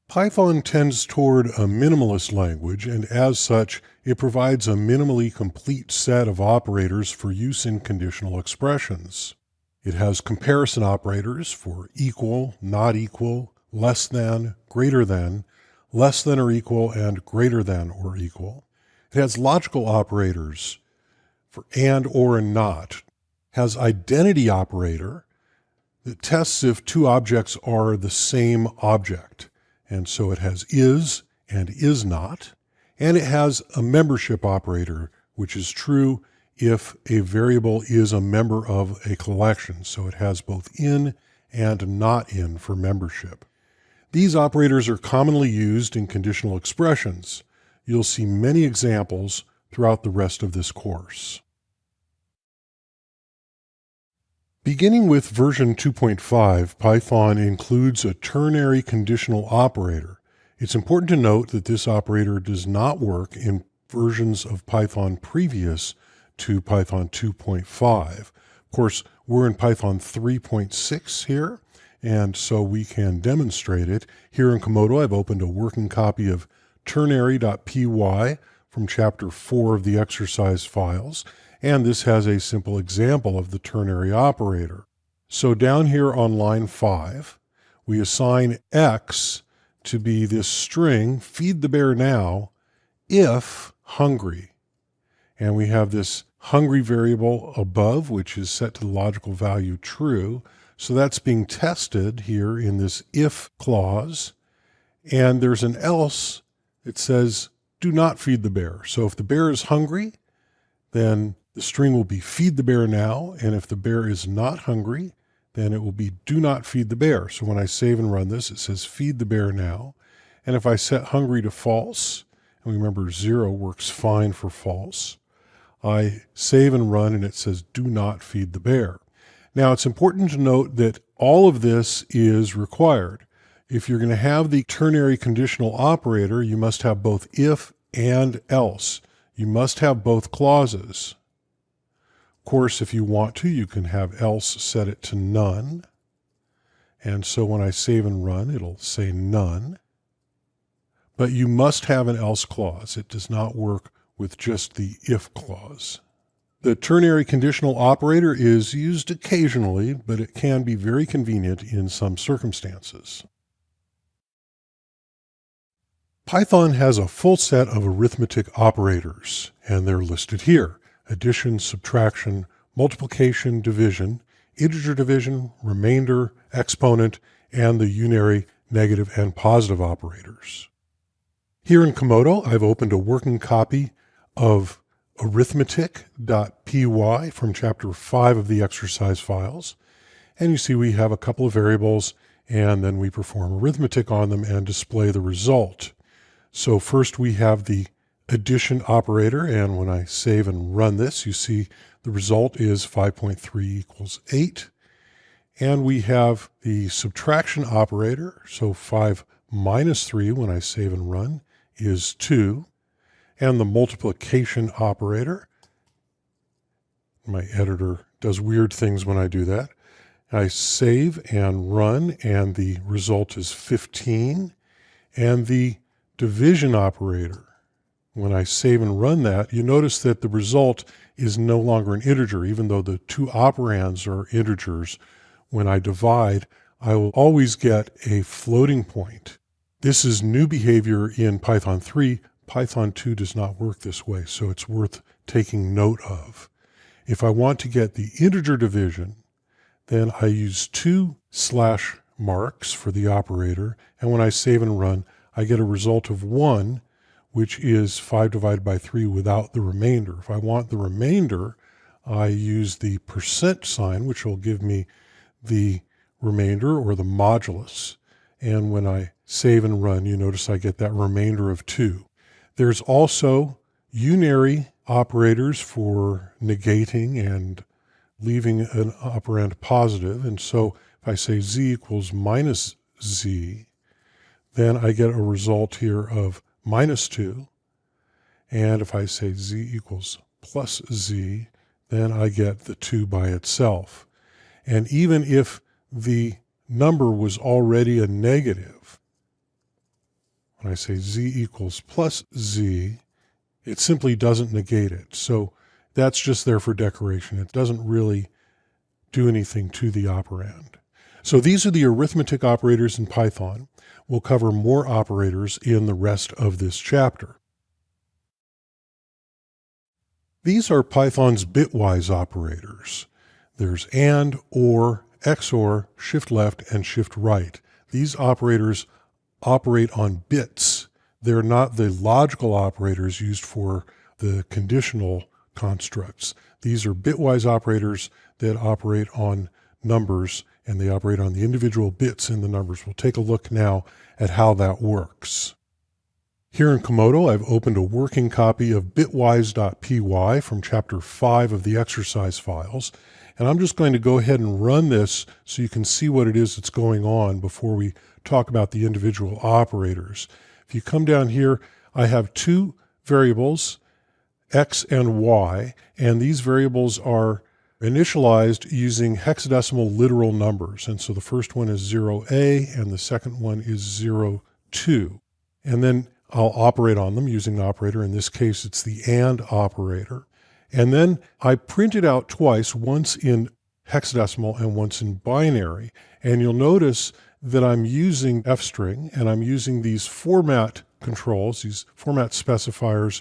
Python tends toward a minimalist language, and as such, it provides a minimally complete set of operators for use in conditional expressions. It has comparison operators for equal, not equal, less than, greater than, less than or equal, and greater than or equal. It has logical operators for and, or, and not. It has identity operator that tests if two objects are the same object. And so it has is and is not. And it has a membership operator, which is true if a variable is a member of a collection. So it has both in and not in for membership. These operators are commonly used in conditional expressions. You'll see many examples throughout the rest of this course. Beginning with version 2.5, Python includes a ternary conditional operator. It's important to note that this operator does not work in versions of Python previous to Python 2.5. Of course, we're in Python 3.6 here, and so we can demonstrate it. Here in Komodo, I've opened a working copy of ternary.py from chapter 4 of the exercise files. And this has a simple example of the ternary operator. So down here on line 5, we assign x to be this string, feed the bear now, if hungry. And we have this hungry variable above, which is set to the logical value true. So that's being tested here in this if clause. And there's an else that says, do not feed the bear. So if the bear is hungry, then the string will be feed the bear now, and if the bear is not hungry, then it will be do not feed the bear. So when I save and run this, it says feed the bear now. And if I set hungry to false, and remember 0 works fine for false, I save and run and it says do not feed the bear. Now it's important to note that all of this is required. If you're going to have the ternary conditional operator, you must have both if and else. You must have both clauses. Of course, if you want to, you can have else set it to none. And so when I save and run, it'll say none. But you must have an else clause. It does not work with just the if clause. The ternary conditional operator is used occasionally, but it can be very convenient in some circumstances. Python has a full set of arithmetic operators, and they're listed here: addition, subtraction, multiplication, division, integer division, remainder, exponent, and the unary, negative, and positive operators. Here in Komodo, I've opened a working copy of arithmetic.py from chapter 5 of the exercise files. And you see we have a couple of variables, and then we perform arithmetic on them and display the result. So first we have the addition operator, and when I save and run this, you see the result is 5.3 equals 8. And we have the subtraction operator, so 5 minus 3 when I save and run is 2. And the multiplication operator, my editor does weird things when I do that. I save and run, and the result is 15. And the division operator, when I save and run that, you notice that the result is no longer an integer, even though the two operands are integers. When I divide, I will always get a floating point. This is new behavior in Python 3. Python 2 does not work this way, so it's worth taking note of. If I want to get the integer division, then I use 2 slash marks for the operator, and when I save and run, I get a result of 1, which is 5 divided by 3 without the remainder. If I want the remainder, I use the percent sign, which will give me the remainder or the modulus. And when I save and run, you notice I get that remainder of 2. There's also unary operators for negating and leaving an operand positive. And so if I say z equals minus z, then I get a result here of minus 2. And if I say z equals plus z, then I get the 2 by itself. And even if the number was already a negative, when I say z equals plus z, it simply doesn't negate it. So that's just there for decoration. It doesn't really do anything to the operand. So these are the arithmetic operators in Python. We'll cover more operators in the rest of this chapter. These are Python's bitwise operators. There's AND, OR, XOR, shift left, and shift right. These operators operate on bits. They're not the logical operators used for the conditional constructs. These are bitwise operators that operate on numbers, and they operate on the individual bits in the numbers. We'll take a look now at how that works. Here in Komodo, I've opened a working copy of bitwise.py from chapter 5 of the exercise files, and I'm just going to go ahead and run this so you can see what it is that's going on before we talk about the individual operators. If you come down here, I have two variables, x and y, and these variables are initialized using hexadecimal literal numbers. And so the first one is 0a and the second one is 02. And then I'll operate on them using the operator. In this case, it's the AND operator. And then I print it out twice, once in hexadecimal and once in binary. And you'll notice that I'm using fstring, and I'm using these format controls, these format specifiers,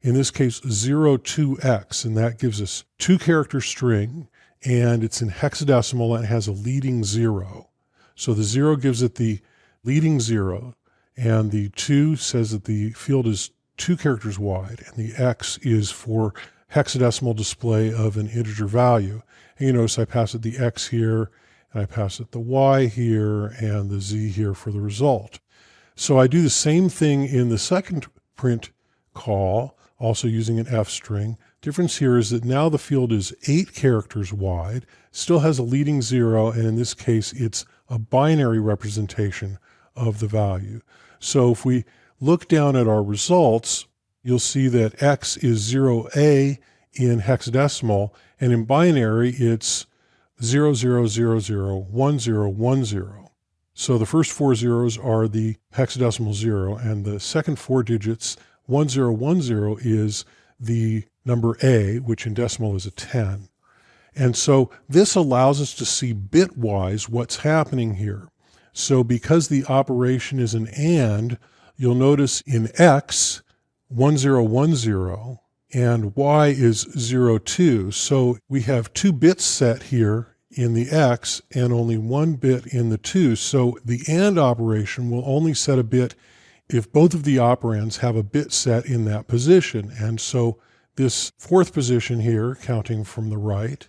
in this case 02x, and that gives us 2-character string, and it's in hexadecimal and it has a leading 0. So the 0 gives it the leading 0, and the 2 says that the field is 2 characters wide, and the x is for hexadecimal display of an integer value. And you notice I pass it the x here, and I pass it the y here, and the z here for the result. So I do the same thing in the second print call, also using an f string. Difference here is that now the field is 8 characters wide, still has a leading 0, and in this case it's a binary representation of the value. So if we look down at our results, you'll see that x is 0a in hexadecimal, and in binary it's 00001010. So the first 4 zeros are the hexadecimal 0, and the second 4 digits, 1010, is the number a, which in decimal is a 10. And so this allows us to see bitwise what's happening here. So because the operation is an AND, you'll notice in x, 1010, and y is 02. So we have 2 bits set here in the x and only 1 bit in the 2. So the AND operation will only set a bit if both of the operands have a bit set in that position. And so this fourth position here, counting from the right,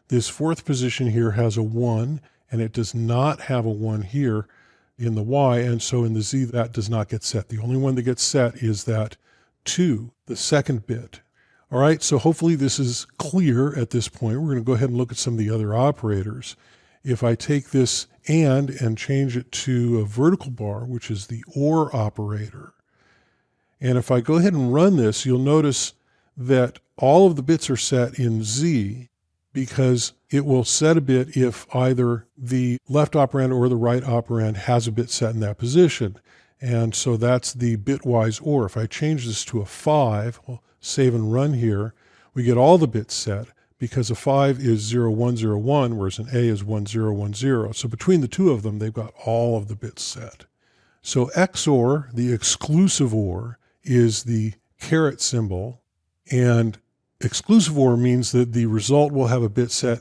this fourth position here has a 1, and it does not have a 1 here in the y, and so in the z that does not get set. The only one that gets set is that 2, the second bit. All right, so hopefully this is clear at this point. We're going to go ahead and look at some of the other operators. If I take this and change it to a vertical bar, which is the OR operator, and if I go ahead and run this, you'll notice that all of the bits are set in z, because it will set a bit if either the left operand or the right operand has a bit set in that position. And so that's the bitwise OR. If I change this to a 5, I'll save and run here, we get all the bits set, because a 5 is 0101, whereas an A is 1010. So between the two of them, they've got all of the bits set. So XOR, the exclusive OR, is the caret symbol, and exclusive OR means that the result will have a bit set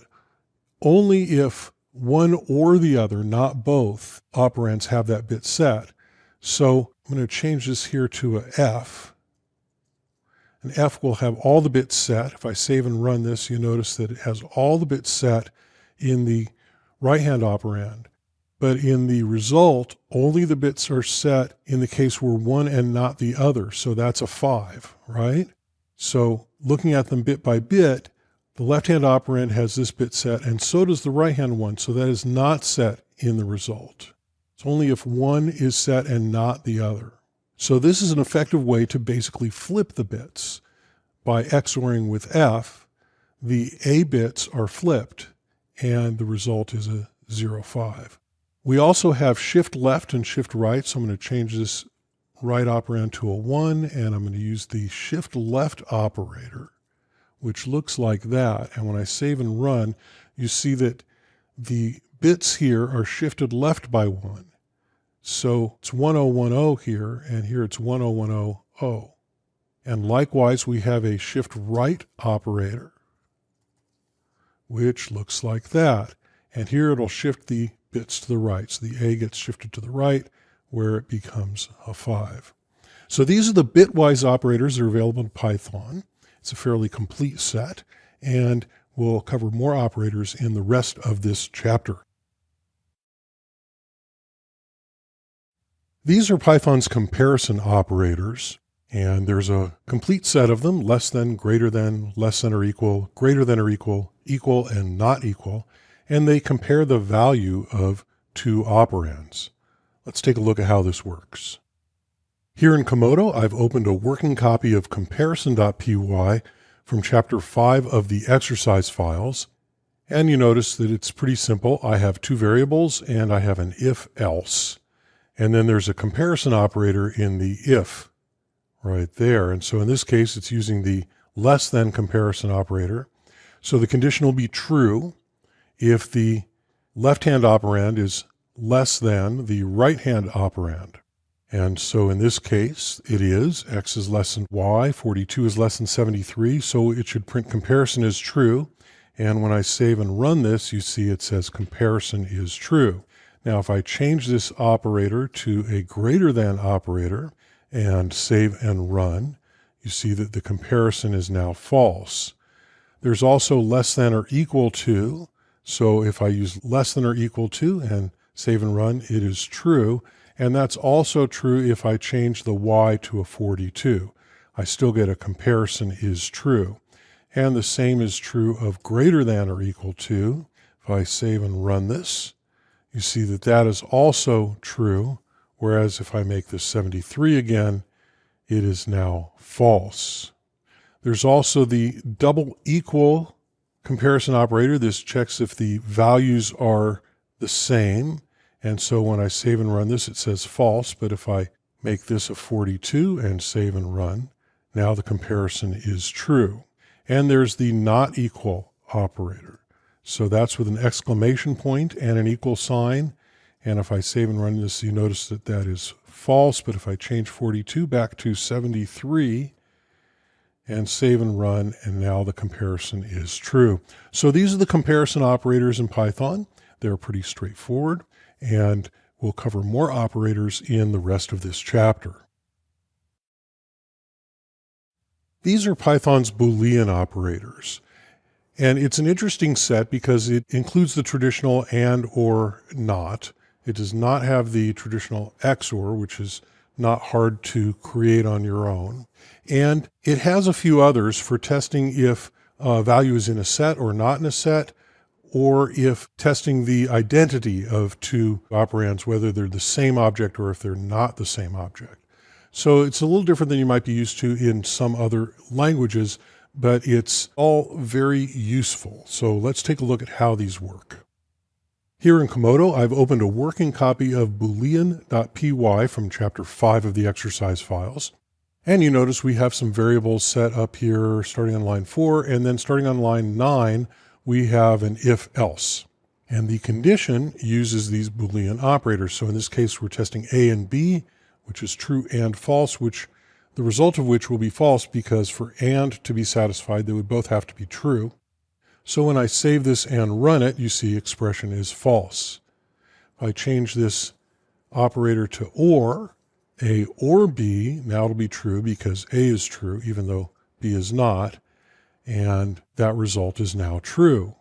only if one or the other, not both, operands have that bit set. So I'm going to change this here to a F. And F will have all the bits set. If I save and run this, you notice that it has all the bits set in the right-hand operand. But in the result, only the bits are set in the case where one and not the other. So that's a 5, right? So looking at them bit by bit, the left-hand operand has this bit set, and so does the right-hand one. So that is not set in the result. It's only if one is set and not the other. So this is an effective way to basically flip the bits. By XORing with F, the A bits are flipped, and the result is a 05. We also have shift left and shift right, so I'm going to change this right operand to a 1, and I'm going to use the shift left operator, which looks like that. And when I save and run, you see that the bits here are shifted left by 1. So it's 1010 here, and here it's 10100. And likewise, we have a shift right operator, which looks like that. And here it'll shift the bits to the right. So the A gets shifted to the right, where it becomes a 5. So these are the bitwise operators that are available in Python. It's a fairly complete set, and we'll cover more operators in the rest of this chapter. These are Python's comparison operators, and there's a complete set of them: less than, greater than, less than or equal, greater than or equal, equal and not equal, and they compare the value of two operands. Let's take a look at how this works. Here in Komodo, I've opened a working copy of comparison.py from chapter 5 of the exercise files, and you notice that it's pretty simple. I have two variables and I have an if-else, and then there's a comparison operator in the if right there. And so in this case, it's using the less than comparison operator. So the condition will be true if the left-hand operand is less than the right-hand operand. And so in this case, it is x is less than y, 42 is less than 73, so it should print comparison is true. And when I save and run this, you see it says comparison is true. Now if I change this operator to a greater than operator and save and run, you see that the comparison is now false. There's also less than or equal to, so if I use less than or equal to and save and run, it is true. And that's also true if I change the y to a 42. I still get a comparison is true. And the same is true of greater than or equal to. If I save and run this, you see that that is also true. Whereas if I make this 73 again, it is now false. There's also the double equal comparison operator. This checks if the values are the same. And so when I save and run this, it says false. But if I make this a 42 and save and run, now the comparison is true. And there's the not equal operator. So that's with an exclamation point and an equal sign. And if I save and run this, you notice that that is false. But if I change 42 back to 73 and save and run, and now the comparison is true. So these are the comparison operators in Python. They're pretty straightforward, and we'll cover more operators in the rest of this chapter. These are Python's Boolean operators. And it's an interesting set because it includes the traditional and or not. It does not have the traditional XOR, which is not hard to create on your own. And it has a few others for testing if a value is in a set or not in a set, or if testing the identity of two operands, whether they're the same object or if they're not the same object. So it's a little different than you might be used to in some other languages, but it's all very useful. So let's take a look at how these work. Here in Komodo, I've opened a working copy of boolean.py from chapter 5 of the exercise files. And you notice we have some variables set up here starting on line 4, and then starting on line 9, we have an if-else. And the condition uses these Boolean operators. So in this case, we're testing A and B, which is true and false, which the result of which will be false because for and to be satisfied, they would both have to be true. So when I save this and run it, you see expression is false. If I change this operator to or, A or B, now it'll be true because A is true, even though B is not. And that result is now true.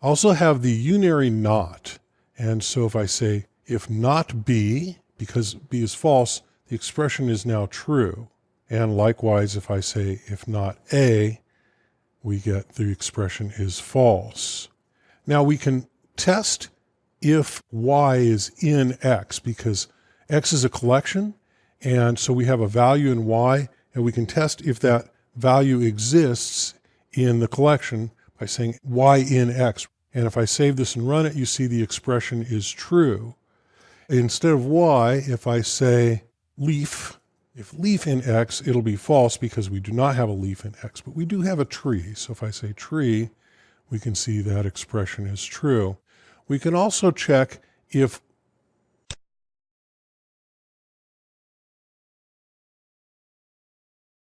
I also have the unary not. And so if I say if not B, because B is false, the expression is now true. And likewise, if I say if not A, we get the expression is false. Now we can test if Y is in X, because X is a collection, and so we have a value in Y, and we can test if that value exists in the collection by saying Y in X. And if I save this and run it, you see the expression is true. Instead of Y, if I say leaf. If leaf in X, it'll be false because we do not have a leaf in X, but we do have a tree. So if I say tree, we can see that expression is true. We can also check if